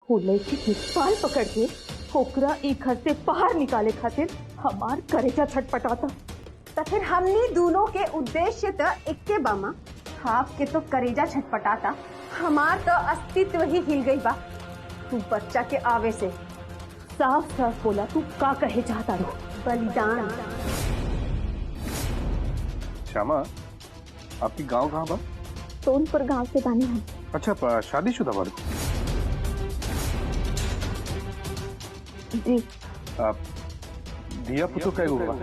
वो लड़की के बाल पकड़ के ओकरा ई घर से बाहर निकाले खातिर हमार करेजा छटपटाता। तो फिर हमनी दोनों के उद्देश्य तो इक्के बामा। आपके तो करेजा छटपटाता, हमार तो अस्तित्व ही हिल गई बा तू बच्चा के आवे से। साफ साफ बोला तू का कहे चाहता रो? बलिदान। श्यामा, आपकी गांव कहाँ बा? सोनपुर गांव से बानी हम। अच्छा, शादीशुदा बाड़ी? जी। आप दिया पुतो कई होगा?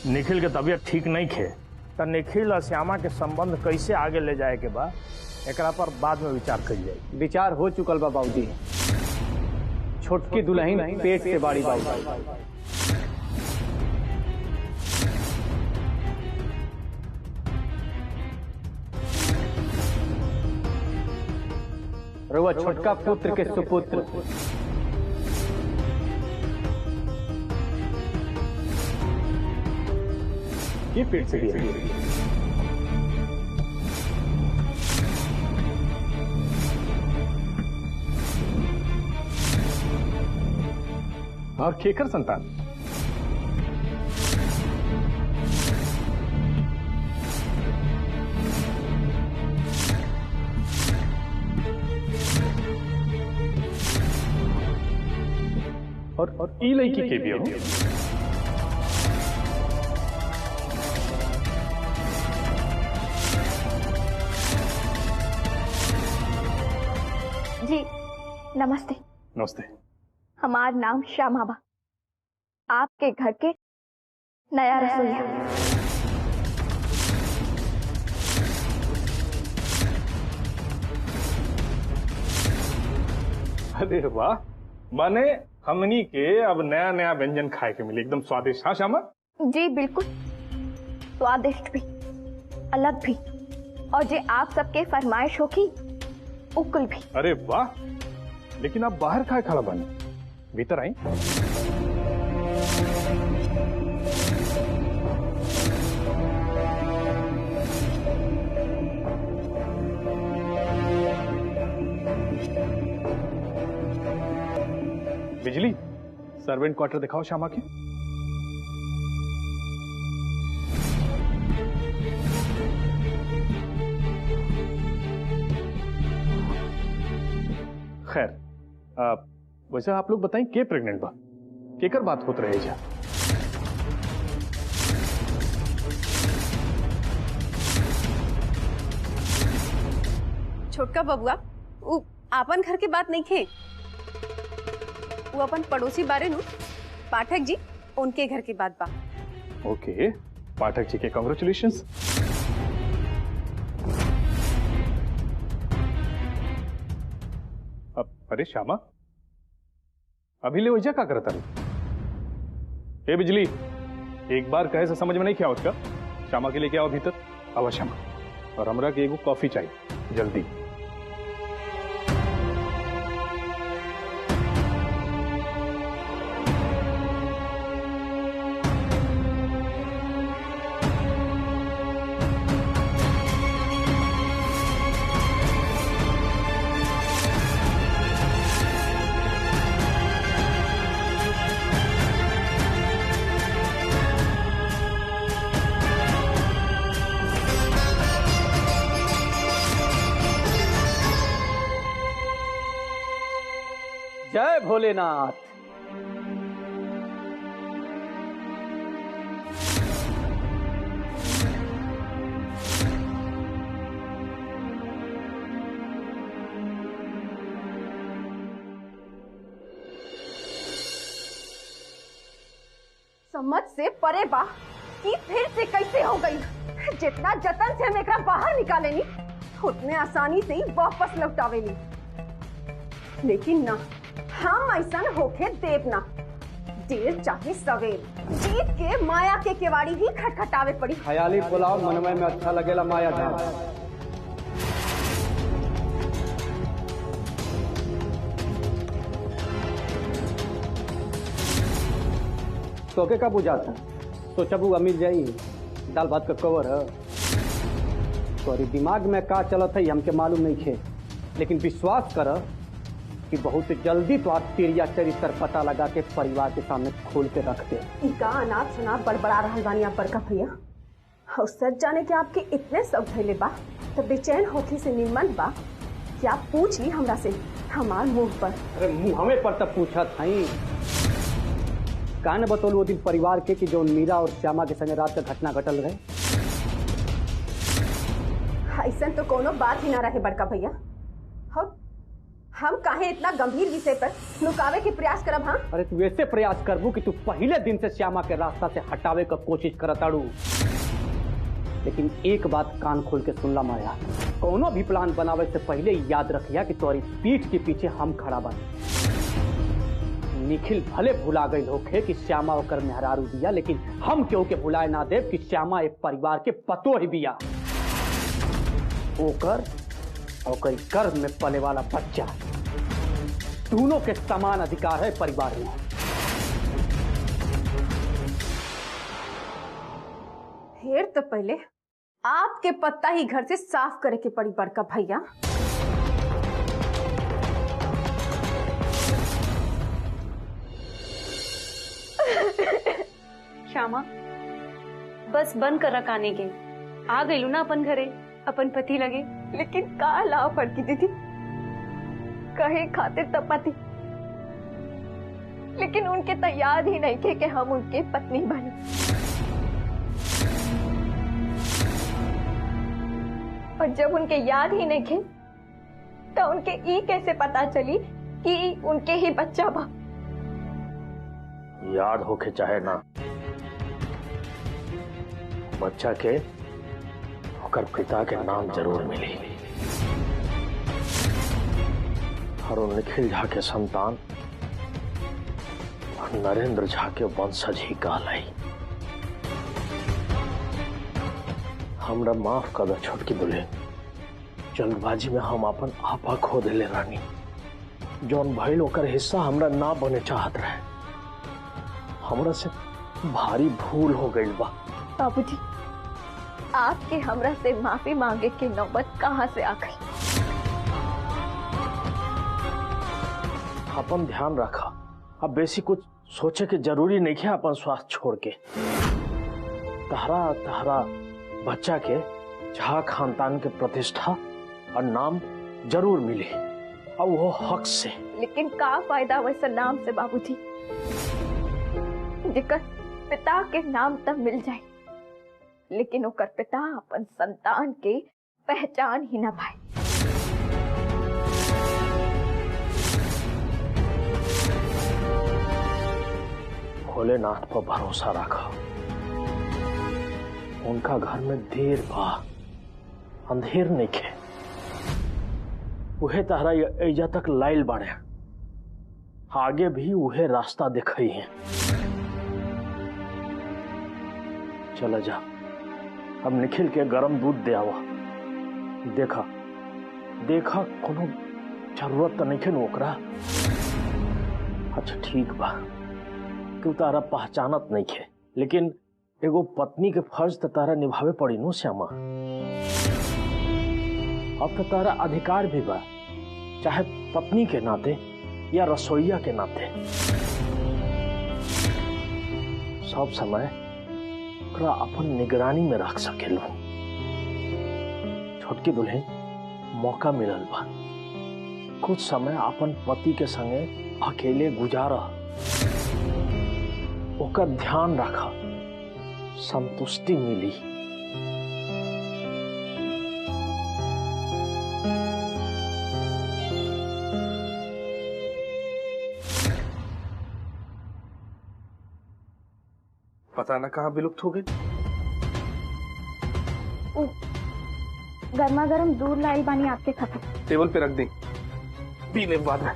निखिल के तबीयत ठीक नहीं खे तो निखिल और श्यामा के संबंध कैसे आगे ले जाए के बाद एकरा पर बाद में विचार कर जाए। विचार हो चुकल बा बाबूजी। छोटकी दुल्हन पेट से बाड़ी बाबूजी। रुआ छोटका पुत्र के सुपुत्र ये पेट से दिया। और केकर संतान? और ई लड़की के भी हो? जी नमस्ते। नमस्ते। हमार नाम श्यामा बा, आपके घर के नया रसोईया। अरे वाह, माने हमनी के अब नया नया व्यंजन खाए के मिले, एकदम स्वादिष्ट। हाँ श्यामा? जी बिल्कुल, स्वादिष्ट भी, अलग भी, और जे आप सबके फरमाइश होगी उकुल भी। अरे वाह, लेकिन आप बाहर खाए खड़ा बने, भीतर आई। बिजली, सर्वेंट क्वार्टर दिखाओ श्यामा के। खैर, वैसे आप लोग बताएं के प्रेग्नेंट बा, केकर बात होत रहे जा? छोटका बबुआ, वो आपन घर की बात नहीं खे, वो अपन पड़ोसी बारे नु पाठक जी, उनके घर की बात बा। ओके, पाठक जी के कांग्रेचुलेशंस। अरे श्यामा, अभी ले वजह क्या करता है? हे बिजली, एक बार कहे से समझ में नहीं क्या उसका। श्यामा के लिए क्या हो भीतर? आवा श्यामा, और हमरा के एगो कॉफी चाहिए जल्दी। जय भोलेनाथ। समझ से परे बा कि फिर से कैसे हो गई। जितना जतन से हम एकरा बाहर निकाले नी, उतने आसानी से ही वापस लौटावे नी। लेकिन ना, हम ऐसा होके देव ना, देर चाहे सवेर, जीत के माया के केवाड़ी ही खटखटावे पड़ी। ख्याली पुलाव मनमय में अच्छा लगेला माया धाम। तो के का बुझाता? सोचा बुआ मिल जाई, दाल भात का कवर है। तोरी दिमाग में का चलत है हमके मालूम नहीं थे, लेकिन विश्वास कर कि बहुत जल्दी तो आप तिरिया चरित्र पता लगा के परिवार के सामने खोल के रख दे। का अनाथ शनाथ बड़बड़ा रहल बानी आप बड़का भैया। और सच जाने के आपके इतने सब धैले बा तो बेचैन होके से निमन बा कि आप पूछ ली हमरा से हमार मुंह पर। अरे मुँहवे पर तब पूछा था कहा न बतौलू वो दिन परिवार के कि जो मीरा और श्यामा के संग रात का घटना घटल रहे। ऐसा तो कोनो बात ही ना रहे बड़का भैया। हम काहे इतना गंभीर विषय पर लुकावे के प्रयास करब? हाँ, अरे तू ऐसे प्रयास करबू कि तू पहले दिन से श्यामा के रास्ता से हटावे का कोशिश करताड़ू। लेकिन एक बात कान खोल के सुनला माया, कोनो भी प्लान बनावे से पहले याद रखिया कि तोरी पीठ के पीछे हम खड़ा बानी। निखिल भले भुला गई होखे कि श्यामा ओकर मेहरारू बिया, लेकिन हम क्यों के भुलाए ना देव कि श्यामा एक परिवार के पतो ही बिया। ओकर गर्भ में पले वाला बच्चा, दोनों के समान अधिकार है परिवार में। फिर तो पहले आपके पत्ता ही घर से साफ करे के पड़ी बड़का भैया। श्यामा बस बंद कर रखाने के आ गई ना अपन घरे अपन पति लगे। लेकिन का लाभ पड़ती दीदी, कहे खातिर तब पति, लेकिन उनके तो याद ही नहीं थे कि हम उनके पत्नी बने। और जब उनके याद ही नहीं थे तो उनके ई कैसे पता चली कि उनके ही बच्चा बा? याद होके चाहे ना, बच्चा के ओकर पिता के नाम जरूर मिली। और निखिल झा के संतान और नरेंद्र झा के वंशज ही कहलाई। हमरा माफ कर दो छोटकी दुल्हन, जल्दबाजी में हम अपन आपा खो दिले रानी। जौन भइल ओकर हिस्सा हमरा ना बने चाहत रहे, हमरा से भारी भूल हो गई बा। बाबूजी, आपके हमरा से माफी मांगे की नौबत कहाँ से आ गई? अपन ध्यान रखा, अब बेसी कुछ सोचे के जरूरी नहीं है। अपन स्वास्थ्य छोड़ के तहरा बच्चा के झा खानदान के प्रतिष्ठा और नाम जरूर मिले, और वो हक से। लेकिन का फायदा वैसा नाम से बाबूजी, जेकर पिता के नाम तब मिल जाए, लेकिन ओकर पिता अपन संतान के पहचान ही न पाए। भोलेनाथ पर भरोसा रखा। उनका घर में देर बा, अंधेर नहीं खे। उहे तहरा एजा तक लाइल बाड़े, आगे भी उहे रास्ता दिखाई है। चला जा, अब निखिल के गरम दूध दे आवा। देखा कोनो जरूरत तो नहीं खे ओकरा। अच्छा ठीक बा, तू तारा पहचानत नहीं खे, लेकिन एगो पत्नी के फर्ज तो तारा निभावे पड़ी नो श्यामा। अब तो तारा अधिकार भी बा, चाहे पत्नी के नाते या रसोईया के नाते। सब समय ओकरा अपन निगरानी में रख सकेलो। छोटकी दुल्हन, मौका मिलल बा, कुछ समय अपन पति के संगे अकेले गुजारा। ओकर ध्यान रखा, संतुष्टि मिली। पता न कहाँ विलुप्त हो गई। गर्मा गर्म दूध लाई बानी आपके खातिर, टेबल पे रख दी, पीने बाद में।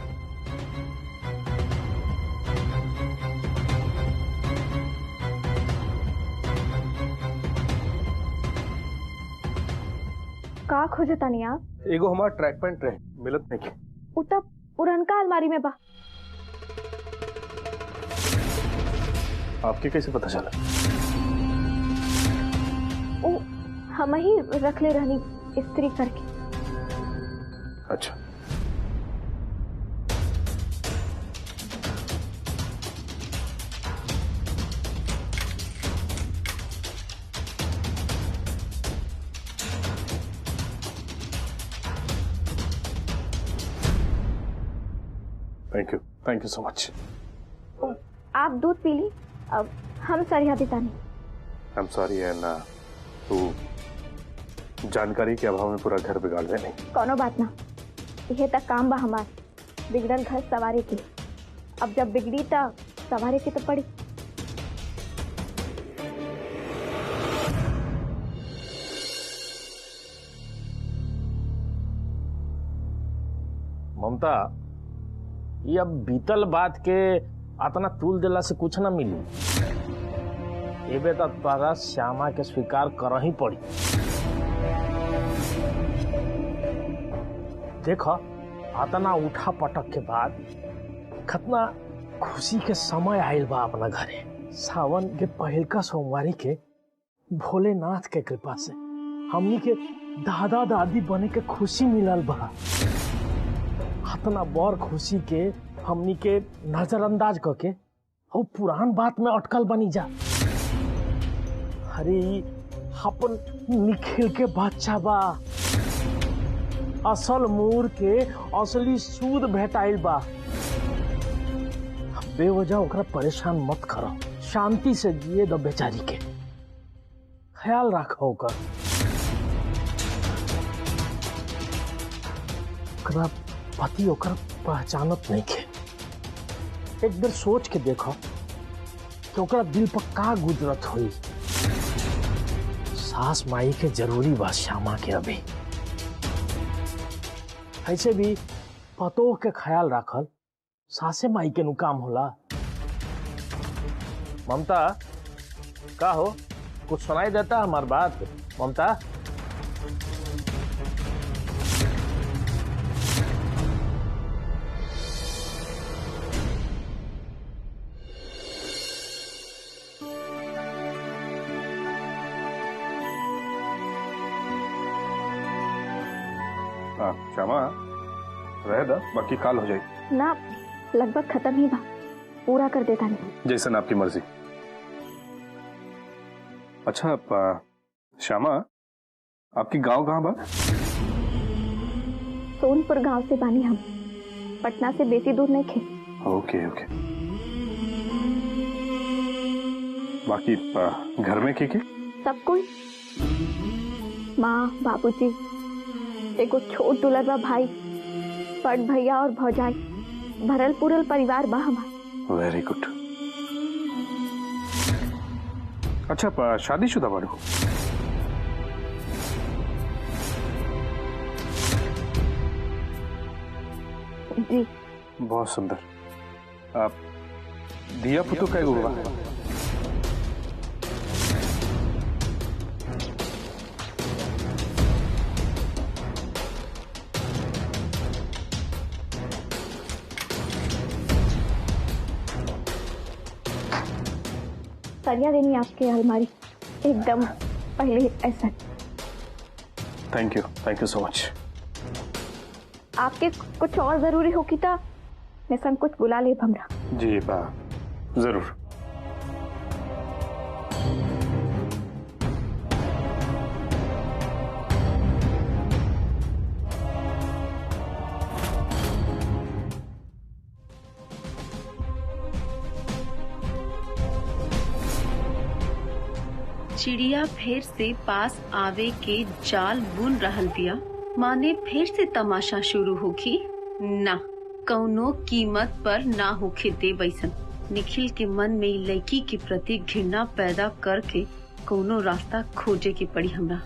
का खोजता नहीं आप? एगो हमारा ट्रैक पैंट रहे, मिलत नहीं के। उता पुरनका अलमारी में बा। आपके कैसे पता चला? हम ही रख ले रहनी इस्त्री करके। अच्छा, थैंक यू सो मच। आप दूध पी ली, अब हम सरिया बितानी। आई एम सॉरी है ना, तू जानकारी के अभाव में पूरा घर बिगाड़ दे नहीं। कोनो बात ना, यह तक काम बा हमार बिगड़ल घर सवारी की। अब जब बिगड़ी तो सवारी की तो पड़ी। ममता, ये अब बीतल बात के अतना तूल दिला से कुछ ना मिली। एबे तो तारा श्यामा के स्वीकार कर ही पड़ी। देखो, अतना उठा पटक के बाद कितना खुशी के समय आयल बा अपना घरे। सावन के पहिलका सोमवारी के भोलेनाथ के कृपा से हमनी के दादा दादी बने के खुशी मिलल बा। इतना बड़ खुशी के हमनी के नजरअंदाज करके वो पुरान बात में अटकल बनी जा। अरे अपन निखिल के बच्चा बा, असल मूर के असली सूद भेटाइल बा। बेवजह ओकरा परेशान मत करो, शांति से जिए दो बेचारी के, ख्याल रखो ओकर। ओकरा पति ओकर पहचानत नहीं के। एक बार सोच के देखो कि ओकरा दिल पर का गुजरत हुई। सास माई के जरूरी बा श्यामा के अभी। ऐसे भी पतोह के ख्याल रखल सासे माई के नु काम होला। ममता, का हो, कुछ सुनाई देता हमार बात? ममता, श्यामा रह दा, बाकी काल हो जाएगी ना। लगभग खत्म ही बा, पूरा कर देता नहीं। जैसन आपकी मर्जी। अच्छा श्यामा, आपकी गांव कहाँ बा? सोनपुर गांव से बानी हम, पटना से बेसी दूर नहीं खे। ओके ओके। बाकी घर में के सब कोई, माँ, बाबूजी, एगो छोट दुलरवा भाई, बड़ भैया और भौजाई, भरल पूरल परिवार बा हमार। Very good. अच्छा, शादीशुदा बाड़ू? जी। बहुत सुंदर। आप दिया पुतो का हुआ? सरिया देनी आपके अलमारी एकदम पहले ऐसा। Thank you so much. आपके कुछ और जरूरी होगी तो मैं संकुच बुला ले भमरा। जी बा, जरूर। चिड़िया फिर से पास आवे के जाल बुन रहल बिया। माने फिर से तमाशा शुरू होगी ना, कौनो कीमत पर ना होके दे बैसन। निखिल के मन में लड़की के प्रति घृणा पैदा करके कौनो रास्ता खोजे के पड़ी हमरा।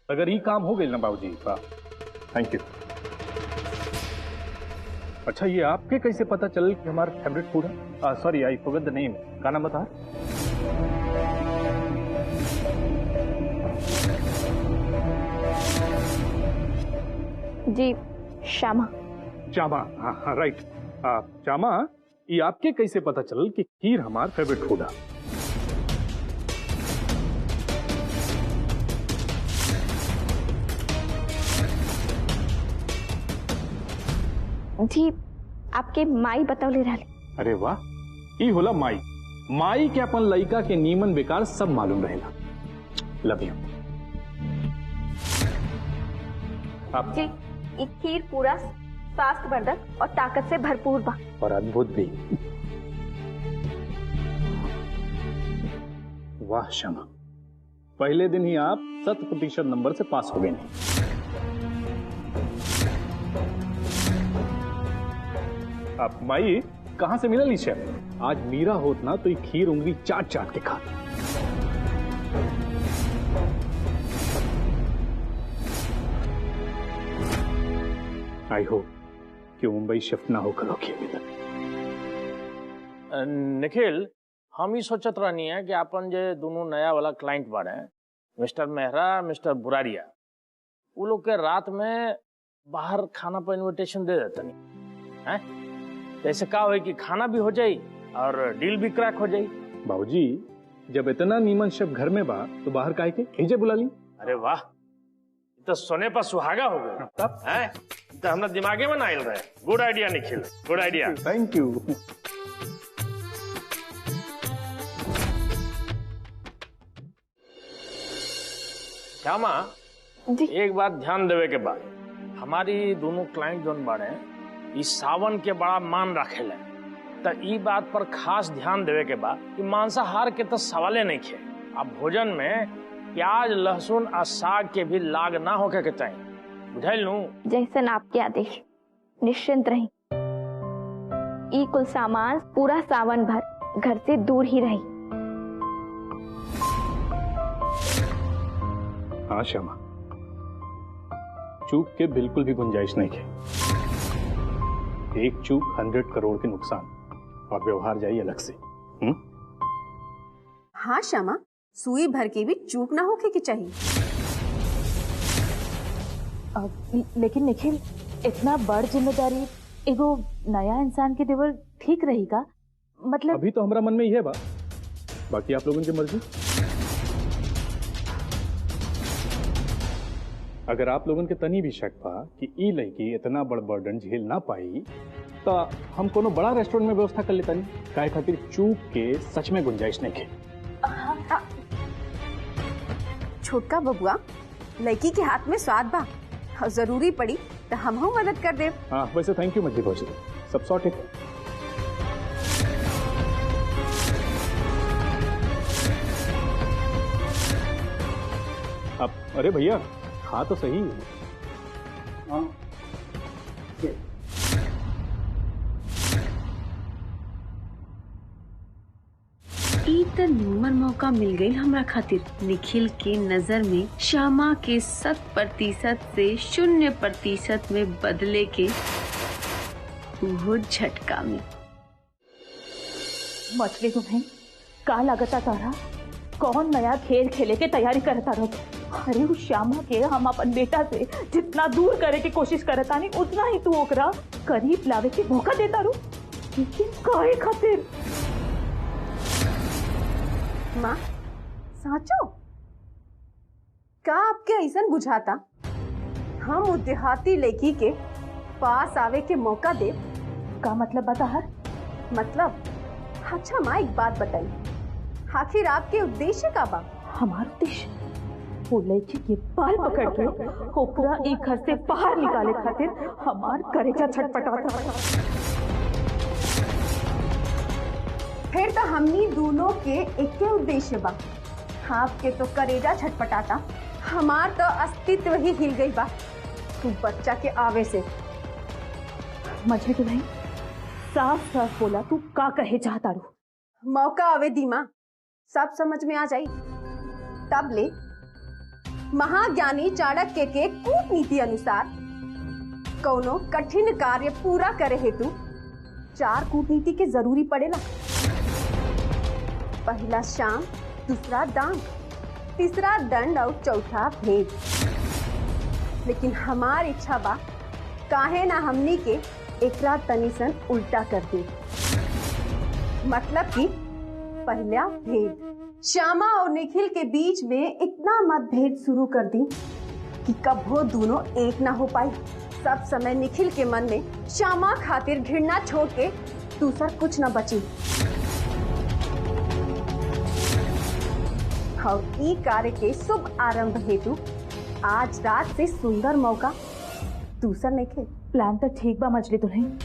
अगर ये काम हो गई ना बाबूजी, थैंक यू। अच्छा, ये आपके कैसे पता चल कि हमारा फेवरेट फूड है? Sorry, I forgot the name. का नाम बता? जी, श्यामा। श्यामा, हाँ हाँ राइट। श्यामा, ये आपके कैसे पता चलल कि खीर हमार फेवरेट फूड है? जी आपके माई बतौले रहले। अरे वाह, ई होला माई। माई के अपन लड़का के नीमन बेकार सब मालूम रहेला। Love you. आप जी ये खीर पूरा स्वास्थ्यवर्धक और ताकत से भरपूर बा और अद्भुत भी। वाह शमा, पहले दिन ही आप 100% नंबर से पास हो गए। नहीं आप माई कहां से मिला लीजिए? आज मीरा होत ना तो ये खीर उंगली चाट चाट के खाता। आई होप कि मुंबई शिफ्ट ना होकर रोकी अभी तक। निखिल, हम ही सोचत रहनी है कि अपन जे दोनों नया वाला क्लाइंट बाड़े, मिस्टर मेहरा, मिस्टर बुरारिया, वो लोग के रात में बाहर खाना पर इनविटेशन दे देते नहीं है। ऐसे का हो कि खाना भी हो जाए और डील भी क्रैक हो जाए। बाबूजी, जब इतना नीमन शब्द घर में बा तो बाहर काहे के खींचे बुला ली? अरे वाह, तो सोने पर सुहागा हो गए हैं। तो हमरा दिमागे में ना आयल रहे। Good idea Nikhil, good idea. Thank you. Shyama जी एक बात ध्यान देवे के बाद, हमारी दोनों क्लाइंट जोन बाड़े इस सावन के बड़ा मान रखेले, तो ई बात पर खास ध्यान देवे के बाद कि मांसाहार के तो सवाले नहीं खे। अब भोजन में प्याज, लहसुन और साग के भी लाग ना होके के चाहिए। बुझाइल नू? जैसन आपके आदेश, निश्चिंत रही। ई कुल सामान पूरा सावन भर घर से दूर ही रही। हाँ श्यामा, चूक के बिल्कुल भी गुंजाइश नहीं है। एक चूक 100 करोड़ के नुकसान, और व्यवहार जाइए अलग से। हाँ श्यामा, सुई भर के भी चूक ना होके की चाहिए। लेकिन निखिल, इतना बड़ जिम्मेदारी एगो नया इंसान के देवल ठीक रहेगा? मतलब अभी तो हमारा मन में ही है बा, बाकी आप लोगों की मर्जी। अगर आप लोगों के तनी भी शक बा कि ई लड़की इतना बड़ बर्डन झेल ना पाई, तो हम कोनो बड़ा रेस्टोरेंट में व्यवस्था कर लेता नहीं। काहे खातिर चूक के सच में गुंजाइश नहीं है। छोटका बबुआ, लड़की के हाथ में स्वाद बा, जरूरी पड़ी तो हम मदद कर दे। हाँ वैसे थैंक यू मध्य भौजी, सब सॉर्टेड। अब अरे भैया, हाँ तो सही। हाँ ई त नीमन मौका मिल गई हमरा खातिर। निखिल के नजर में श्यामा के 100% से 0% में बदले के वो झटका में। मछली तुम्हें का लगता तारा? कौन नया खेल खेले के तैयारी करता रहो? अरे उस श्यामा के हम अपन बेटा से जितना दूर करे की कोशिश करता नहीं, उतना ही तू ओकरा करीब लावे के मौका देता रू। लेकिन काहे खातिर? माँ साचो का आपके ऐसा बुझाता हम उस देहाती लड़की के पास आवे के मौका दे? का मतलब बता हर? मतलब अच्छा माँ एक बात बताई, आखिर आपके उद्देश्य का बा? हमारा उद्देश्य वो लड़की के बाल पकड़ के ओकरा एक घर से बाहर निकाले खातिर हमार करेजा छटपटाता। फिर तो हमनी दोनों के एक ही उद्देश्य बा। आपके तो करेजा छटपटाता, हमार तो अस्तित्व ही हिल गई बा तू बच्चा के आवे से। मछली तो भाई साफ साफ बोला, तू का कहे चाहता रू? मौका आवे दीमा सब समझ में आ जाई। तब ले महाज्ञानी चाणक्य के कूटनीति अनुसार कौनो कठिन कार्य पूरा करे हेतु 4 कूटनीति के जरूरी पड़ेला। पहला शाम, दूसरा दान, तीसरा दंड और चौथा भेद। लेकिन हमार इच्छा बा काहे ना हमनी के एकरा तनिसन उल्टा कर दे। मतलब कि पहला भेद। श्यामा और निखिल के बीच में इतना मतभेद शुरू कर दी कि कब वो दोनों एक ना हो पाई। सब समय निखिल के मन में श्यामा खातिर घृणा छोड़ के दूसरा कुछ न बची। और ई कार्य के शुभ आरंभ हेतु आज रात से सुंदर मौका दूसरा नहीं खे। प्लान तो ठीक बा मछली दुल्हन,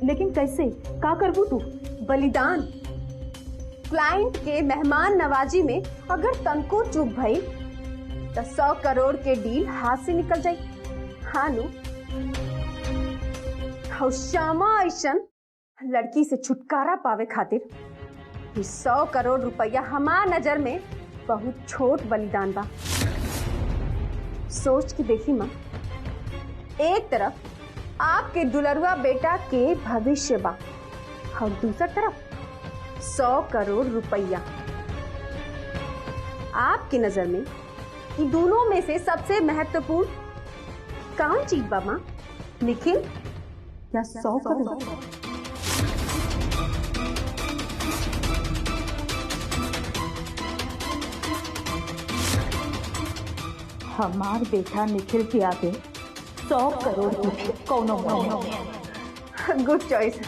लेकिन कैसे का करबू तू? बलिदान। क्लाइंट के मेहमान नवाजी में अगर तनको चूक भई तो 100 करोड़ के डील हाथ से निकल जाई। हाँ नु, और श्यामा ऐसन लड़की से छुटकारा पावे खातिर 100 करोड़ रुपया हमार नजर में बहुत छोट बलिदान बा। सोच के देखी माँ, एक तरफ आपके दुलरुआ बेटा के भविष्य बा और दूसरी तरफ 100 करोड़ रुपया। आपकी नजर में ये दोनों में से सबसे महत्वपूर्ण कौन चीज बा माँ? निखिल या 100 करोड़? हमार बेटा निखिल के आगे 100 करोड़ की भी कोनो नहीं। Good choice.